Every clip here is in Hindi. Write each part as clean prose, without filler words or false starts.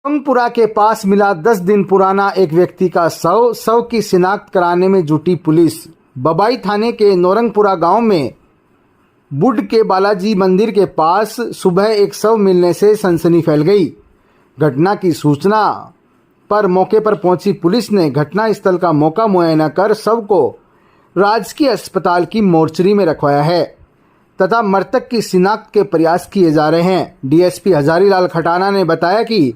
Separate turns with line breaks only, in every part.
नौरंगपुरा के पास मिला 10 दिन पुराना एक व्यक्ति का शव की शिनाख्त कराने में जुटी पुलिस। बबाई थाने के नौरंगपुरा गांव में बुड के बालाजी मंदिर के पास सुबह एक शव मिलने से सनसनी फैल गई। घटना की सूचना पर मौके पर पहुंची पुलिस ने घटनास्थल का मौका मुआयना कर शव को राजकीय अस्पताल की मोर्चरी में रखवाया है तथा मृतक की शिनाख्त के प्रयास किए जा रहे हैं। डीएसपी हजारीलाल खटाना ने बताया कि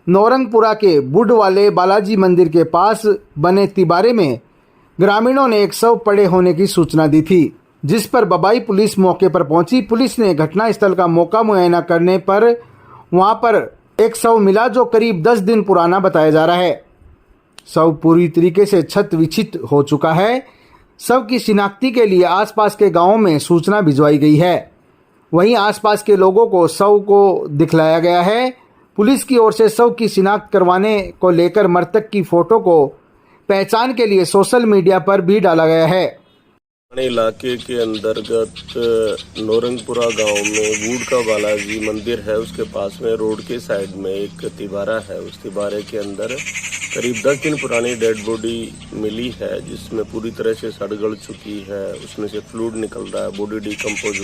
नौरंगपुरा के बुड वाले बालाजी मंदिर के पास बने तिबारे में ग्रामीणों ने एक शव पड़े होने की सूचना दी थी, जिस पर बबाई पुलिस मौके पर पहुंची। पुलिस ने घटनास्थल का मौका मुआयना करने पर वहां पर एक शव मिला जो करीब 10 दिन पुराना बताया जा रहा है। शव पूरी तरीके से क्षत विक्षत हो चुका है। शव की शिनाख्ती के लिए आसपास के गांवों में सूचना भिजवाई गई है। वहीं आसपास के लोगों को शव को दिखलाया गया है। पुलिस की ओर से शव की शिनाख्त करवाने को लेकर मृतक की फोटो को पहचान के लिए सोशल मीडिया पर भी डाला गया है।
इलाके के अंतर्गत नौरंगपुरा गांव में बूढ़ का बालाजी मंदिर है, उसके पास में रोड के साइड में एक तिबारा है। उस तिबारे के अंदर करीब 10 दिन पुरानी डेड बॉडी मिली है, जिसमें पूरी तरह से सड़ गल चुकी है। उसमें से फ्लूइड निकल रहा है, बॉडी डिकम्पोज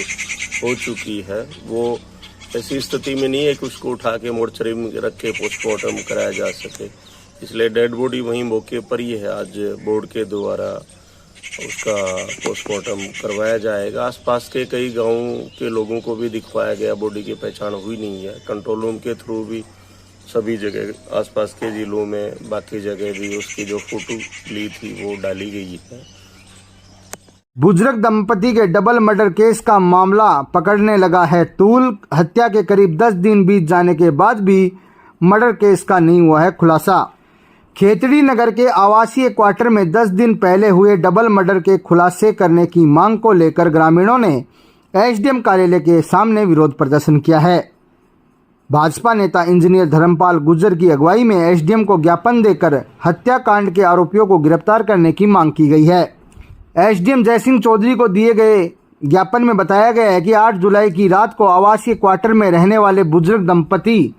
हो चुकी है। वो ऐसी स्थिति में नहीं है कि उसको उठा के मोर्चरी में रख के पोस्टमार्टम कराया जा सके, इसलिए डेड बॉडी वहीं मौके पर ही है। आज बोर्ड के द्वारा उसका पोस्टमार्टम करवाया जाएगा। आसपास के कई गांव के लोगों को भी दिखवाया गया, बॉडी की पहचान हुई नहीं है। कंट्रोल रूम के थ्रू भी सभी जगह आसपास के जिलों में बाकी जगह भी उसकी जो फोटो ली थी वो डाली गई है।
बुजुर्ग दंपति के डबल मर्डर केस का मामला पकड़ने लगा है तूल। हत्या के करीब 10 दिन बीत जाने के बाद भी मर्डर केस का नहीं हुआ है खुलासा। खेतड़ी नगर के आवासीय क्वार्टर में 10 दिन पहले हुए डबल मर्डर के खुलासे करने की मांग को लेकर ग्रामीणों ने एसडीएम कार्यालय के सामने विरोध प्रदर्शन किया है। भाजपा नेता इंजीनियर धर्मपाल गुर्जर की अगुवाई में एसडीएम को ज्ञापन देकर हत्याकांड के आरोपियों को गिरफ्तार करने की मांग की गई है। एसडीएम जयसिंह चौधरी को दिए गए ज्ञापन में बताया गया है कि 8 जुलाई की रात को आवासीय क्वार्टर में रहने वाले बुजुर्ग दंपति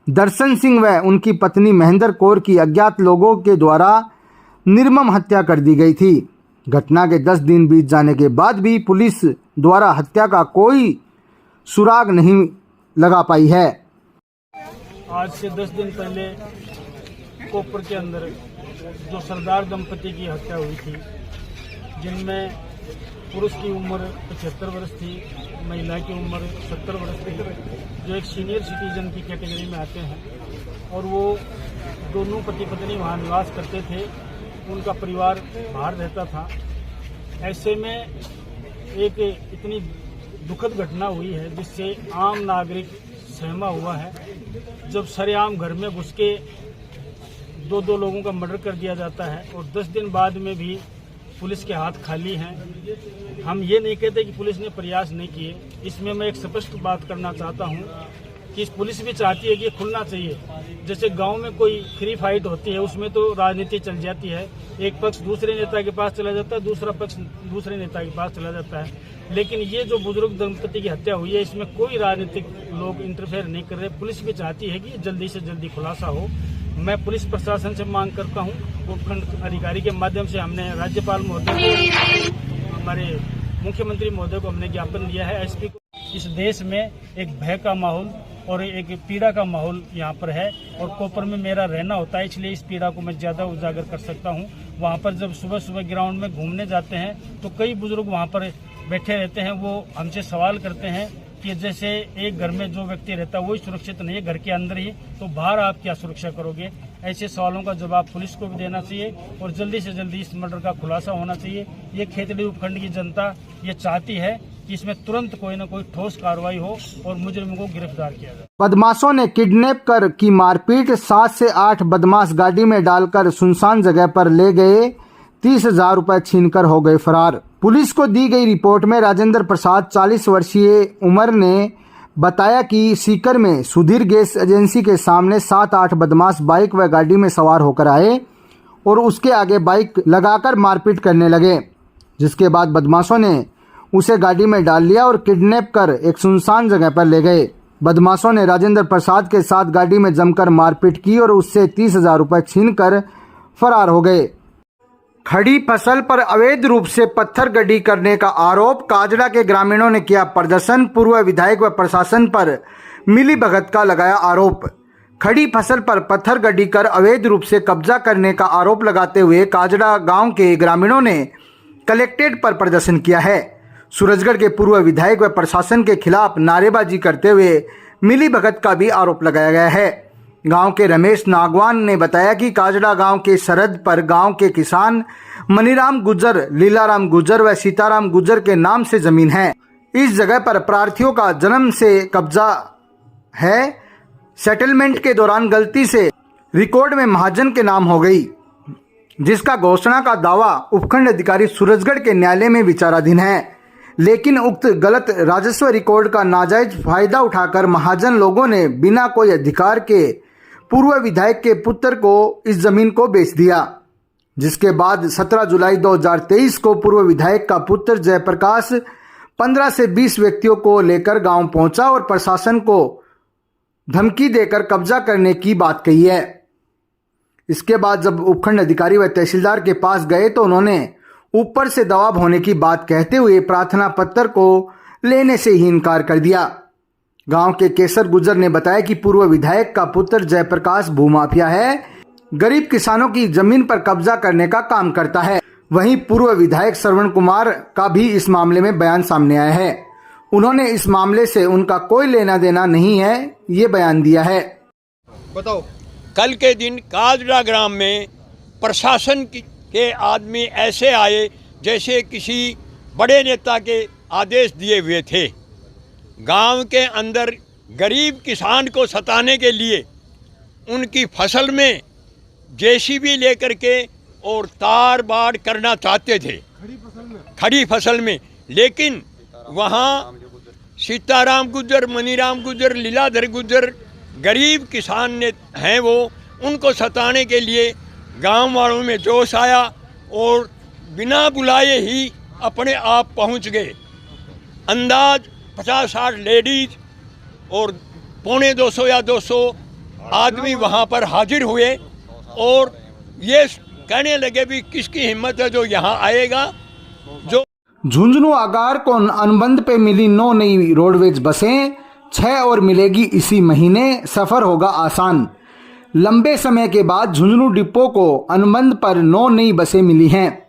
दर्शन सिंह व उनकी पत्नी महेंद्र कौर की अज्ञात लोगों के द्वारा निर्मम हत्या कर दी गई थी। घटना के 10 दिन बीत जाने के बाद भी पुलिस द्वारा हत्या का कोई सुराग नहीं लगा पाई है।
आज से 10 दिन पहले कोपर के अंदर जो सरदार दंपति की हत्या हुई थी, जिनमें पुरुष की उम्र 75 वर्ष थी, महिला की उम्र 70 वर्ष थी, जो एक सीनियर सिटीजन की कैटेगरी में आते हैं। और वो दोनों पति पत्नी वहाँ निवास करते थे, उनका परिवार बाहर रहता था। ऐसे में एक इतनी दुखद घटना हुई है जिससे आम नागरिक सहमा हुआ है। जब सरेआम घर में घुस के दो लोगों का मर्डर कर दिया जाता है और 10 दिन बाद में भी पुलिस के हाथ खाली हैं। हम ये नहीं कहते कि पुलिस ने प्रयास नहीं किए। इसमें मैं एक स्पष्ट बात करना चाहता हूँ कि पुलिस भी चाहती है कि खुलना चाहिए। जैसे गांव में कोई फ्री फाइट होती है, उसमें तो राजनीति चल जाती है। एक पक्ष दूसरे नेता के पास चला जाता है, दूसरा पक्ष दूसरे नेता के पास चला जाता है। लेकिन ये जो बुजुर्ग दंपति की हत्या हुई है, इसमें कोई राजनीतिक लोग इंटरफेयर नहीं कर रहे। पुलिस भी चाहती है कि जल्दी से जल्दी खुलासा हो। मैं पुलिस प्रशासन से मांग करता हूँ, उपखंड अधिकारी के माध्यम से हमने राज्यपाल महोदय को, हमारे मुख्यमंत्री महोदय को हमने ज्ञापन दिया है। एसपी को इस देश में एक भय का माहौल और एक पीड़ा का माहौल यहाँ पर है और कोपर में मेरा रहना होता है, इसलिए इस पीड़ा को मैं ज़्यादा उजागर कर सकता हूँ। वहाँ पर जब सुबह सुबह ग्राउंड में घूमने जाते हैं तो कई बुजुर्ग वहाँ पर बैठे रहते हैं। वो हमसे सवाल करते हैं कि जैसे एक घर में जो व्यक्ति रहता है वही सुरक्षित नहीं है घर के अंदर ही, तो बाहर आप क्या सुरक्षा करोगे? ऐसे सवालों का जवाब पुलिस को भी देना चाहिए और जल्दी से जल्दी इस मर्डर का खुलासा होना चाहिए। ये खेतड़ी उपखंड की जनता ये चाहती है कि इसमें तुरंत कोई न कोई ठोस कार्रवाई हो और मुजरिमों को गिरफ्तार किया जाए।
बदमाशों ने किडनैप कर की मारपीट। 7 से 8 बदमाश गाड़ी में डालकर सुनसान जगह पर ले गए। 30,000 रुपए छीनकर हो गए फरार। पुलिस को दी गई रिपोर्ट में राजेंद्र प्रसाद 40 वर्षीय उम्र ने बताया कि सीकर में सुधीर गैस एजेंसी के सामने 7-8 बदमाश बाइक व गाड़ी में सवार होकर आए और उसके आगे बाइक लगाकर मारपीट करने लगे, जिसके बाद बदमाशों ने उसे गाड़ी में डाल लिया और किडनैप कर एक सुनसान जगह पर ले गए। बदमाशों ने राजेंद्र प्रसाद के साथ गाड़ी में जमकर मारपीट की और उससे 30,000 रुपये छीनकर फरार हो गए। खड़ी फसल पर अवैध रूप से पत्थर गड्ढी करने का आरोप, काजड़ा के ग्रामीणों ने किया प्रदर्शन, पूर्व विधायक व प्रशासन पर मिलीभगत का लगाया आरोप। खड़ी फसल पर पत्थर गड्ढी कर अवैध रूप से कब्जा करने का आरोप लगाते हुए काजड़ा गांव के ग्रामीणों ने कलेक्ट्रेट पर प्रदर्शन किया है। सूरजगढ़ के पूर्व विधायक व प्रशासन के खिलाफ नारेबाजी करते हुए मिलीभगत का भी आरोप लगाया गया है। गांव के रमेश नागवान ने बताया कि काजड़ा गांव के सरहद पर गांव के किसान मनीराम गुज्जर, लीलाराम गुज्जर व सीताराम गुज्जर के नाम से जमीन है। इस जगह पर प्रार्थियों का जन्म से कब्जा है। सेटलमेंट के दौरान गलती से रिकॉर्ड में महाजन के नाम हो गई, जिसका घोषणा का दावा उपखंड अधिकारी सूरजगढ़ के न्यायालय में विचाराधीन है। लेकिन उक्त गलत राजस्व रिकॉर्ड का नाजायज फायदा उठाकर महाजन लोगों ने बिना कोई अधिकार के पूर्व विधायक के पुत्र को इस जमीन को बेच दिया, जिसके बाद 17 जुलाई 2023 को पूर्व विधायक का पुत्र जयप्रकाश 15 से 20 व्यक्तियों को लेकर गांव पहुंचा और प्रशासन को धमकी देकर कब्जा करने की बात कही है। इसके बाद जब उपखंड अधिकारी व तहसीलदार के पास गए तो उन्होंने ऊपर से दबाव होने की बात कहते हुए प्रार्थना पत्र को लेने से ही इनकार कर दिया। गांव के केसर गुज्जर ने बताया कि पूर्व विधायक का पुत्र जयप्रकाश भूमाफिया है, गरीब किसानों की जमीन पर कब्जा करने का काम करता है। वहीं पूर्व विधायक श्रवण कुमार का भी इस मामले में बयान सामने आया है। उन्होंने इस मामले से उनका कोई लेना देना नहीं है, ये बयान दिया है।
बताओ, कल के दिन काजड़ा ग्राम में प्रशासन के आदमी ऐसे आए जैसे किसी बड़े नेता के आदेश दिए हुए थे। गांव के अंदर गरीब किसान को सताने के लिए उनकी फसल में जेसीबी लेकर के और तार बाड़ करना चाहते थे खड़ी फसल में। लेकिन वहाँ सीताराम गुज्जर, मनीराम गुज्जर, लीलाधर गुज्जर गरीब किसान ने हैं, वो उनको सताने के लिए गांव वालों में जोश आया और बिना बुलाए ही अपने आप पहुंच गए। अंदाज 50-60 लेडीज और 250 या 200 आदमी वहां पर हाजिर हुए और ये कहने लगे भी किसकी हिम्मत है जो यहाँ आएगा। जो
झुंझुनू आगार को अनुबंध पे मिली 9 नई रोडवेज बसें, 6 और मिलेगी इसी महीने, सफर होगा आसान। लंबे समय के बाद झुंझुनू डिपो को अनुबंध पर 9 नई बसें मिली हैं।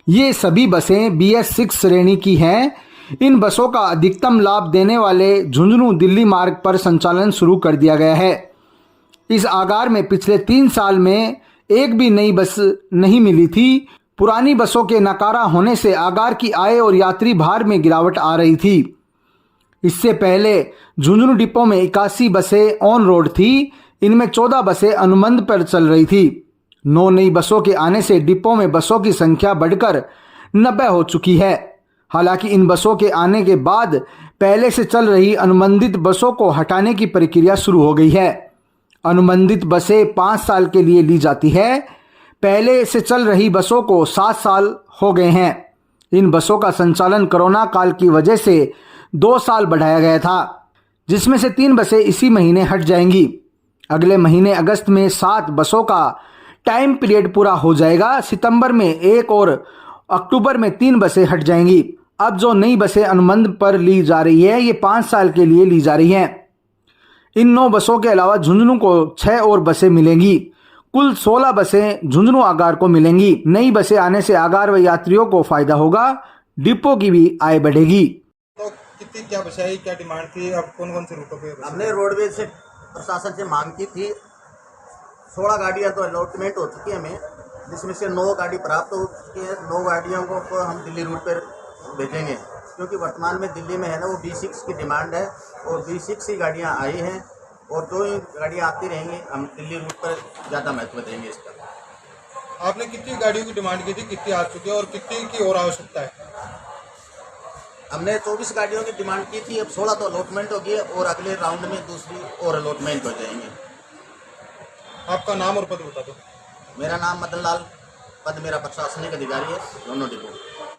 ये सभी बसें BS6 श्रेणी की हैं। इन बसों का अधिकतम लाभ देने वाले झुंझुनू दिल्ली मार्ग पर संचालन शुरू कर दिया गया है। इस आगार में पिछले 3 साल में एक भी नई बस नहीं मिली थी। पुरानी बसों के नकारा होने से आगार की आय और यात्री भार में गिरावट आ रही थी। इससे पहले झुंझुनू डिपो में 81 बसें ऑन रोड थी। इनमें 14 बसें अनुबंध पर चल रही थी। 9 नई बसों के आने से डिपो में बसों की संख्या बढ़कर 90 हो चुकी है। हालांकि इन बसों के आने के बाद पहले से चल रही अनुबंधित बसों को हटाने की प्रक्रिया शुरू हो गई है। अनुबंधित बसें 5 साल के लिए ली जाती है। पहले से चल रही बसों को 7 साल हो गए हैं। इन बसों का संचालन कोरोना काल की वजह से 2 साल बढ़ाया गया था, जिसमें से 3 बसें इसी महीने हट जाएंगी। अगले महीने अगस्त में 7 बसों का टाइम पीरियड पूरा हो जाएगा। सितंबर में 1 और अक्टूबर में 3 बसें हट जाएंगी। अब जो नई बसें अनुबंध पर ली जा रही है, ये 5 साल के लिए ली जा रही हैं। इन 9 बसों के अलावा झुंझुनू को 6 और बसें मिलेंगी। कुल 16 बसें झुंझुनू आगार को मिलेंगी। नई बसें आने से आगार व यात्रियों को फायदा होगा, डिपो की भी आय बढ़ेगी।
तो कितनी क्या बचाई, क्या डिमांड थी, अब कौन कौन से रूटों पे?
हमने रोडवेज से प्रशासन से मांग की थी। 16 गाड़ियाँ तो अलॉटमेंट हो चुकी है हमें, जिसमें से 9 गाड़ी प्राप्त हो चुकी है। 9 गाड़ियों को हम दिल्ली रूट पर भेजेंगे, क्योंकि वर्तमान में दिल्ली में है ना वो B6 की डिमांड है और B6 की गाड़ियाँ आई हैं और जो ही गाड़ियाँ आती रहेंगी हम दिल्ली रूट पर ज़्यादा महत्व देंगे इसका।
आपने कितनी गाड़ियों की डिमांड की थी, कितनी आ चुकी है और कितनी की और आवश्यकता है?
हमने 24 गाड़ियों की डिमांड की थी, अब 16 तो अलॉटमेंट होगी और अगले राउंड में दूसरी और अलॉटमेंट हो जाएंगे।
आपका नाम और पद बता दो।
मेरा नाम मदन लाल, पद मेरा प्रशासनिक अधिकारी है, दोनों डिपो।